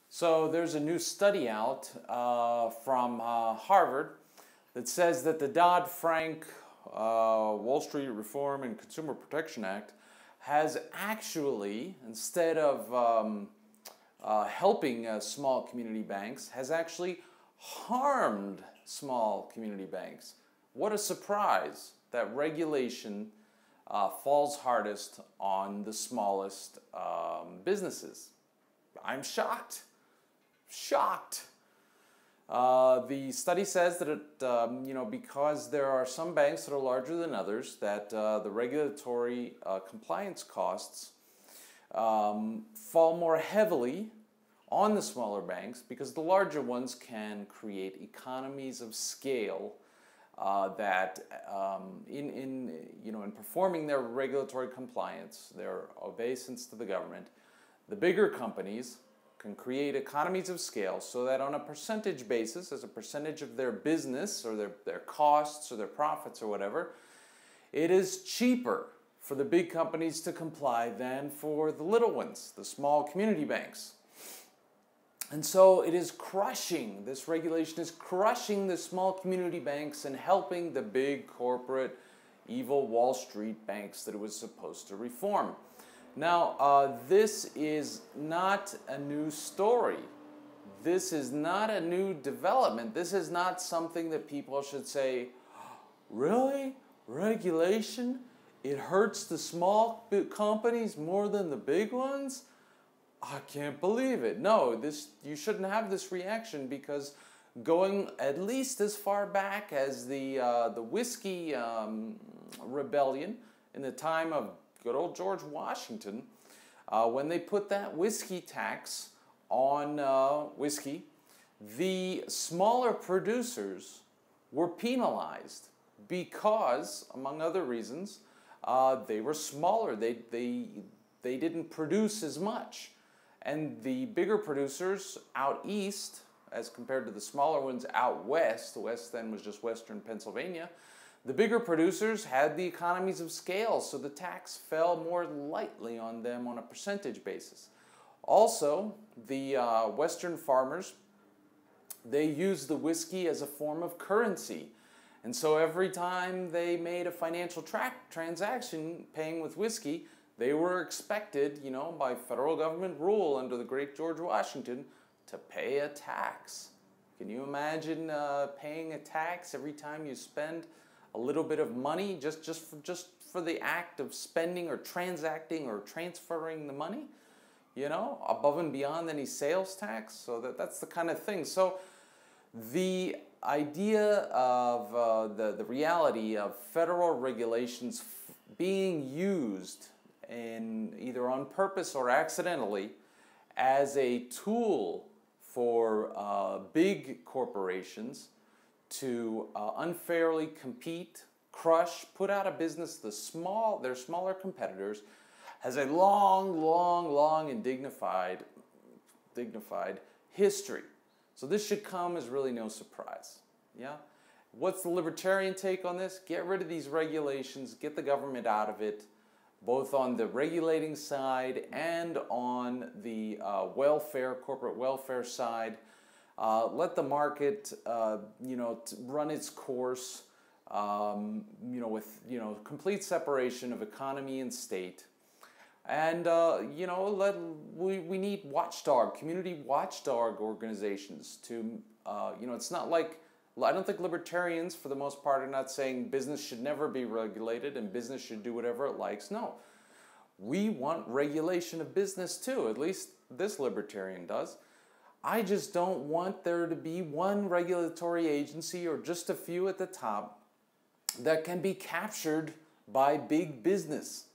So there's a new study out from Harvard that says that the Dodd-Frank Wall Street Reform and Consumer Protection Act has actually, instead of helping small community banks, has actually harmed small community banks. What a surprise that regulation falls hardest on the smallest businesses. I'm shocked. Shocked. The study says that because there are some banks that are larger than others, that the regulatory compliance costs fall more heavily on the smaller banks because the larger ones can create economies of scale that in performing their regulatory compliance, their obeisance to the government, the bigger companies can create economies of scale so that on a percentage basis, as a percentage of their business or their costs or their profits or whatever, it is cheaper for the big companies to comply than for the little ones, the small community banks. And so it is crushing, this regulation is crushing the small community banks and helping the big corporate evil Wall Street banks that it was supposed to reform. Now, this is not a new story. This is not a new development. This is not something that people should say, really? Regulation? It hurts the small companies more than the big ones? I can't believe it. No, you shouldn't have this reaction because going at least as far back as the whiskey rebellion in the time of good old George Washington, when they put that whiskey tax on whiskey, the smaller producers were penalized because, among other reasons, they were smaller. They didn't produce as much. And the bigger producers out east, as compared to the smaller ones out west, the west then was just western Pennsylvania, the bigger producers had the economies of scale, so the tax fell more lightly on them on a percentage basis. Also, the western farmers, they used the whiskey as a form of currency. And so every time they made a financial transaction paying with whiskey, they were expected, by federal government rule under the great George Washington, to pay a tax. Can you imagine paying a tax every time you spend a little bit of money just for the act of spending or transacting or transferring the money? Above and beyond any sales tax? So that's the kind of thing. So the idea of the reality of federal regulations being used in either on purpose or accidentally as a tool for big corporations to unfairly compete, crush, put out of business their smaller competitors has a long and dignified history. So this should come as really no surprise. Yeah? What's the libertarian take on this? Get rid of these regulations, get the government out of it, both on the regulating side and on the corporate welfare side. Let the market, run its course, with, complete separation of economy and state. And, we need community watchdog organizations to, it's not like, I don't think libertarians, for the most part, are not saying business should never be regulated and business should do whatever it likes. No. We want regulation of business too, at least this libertarian does. I just don't want there to be one regulatory agency or just a few at the top that can be captured by big business.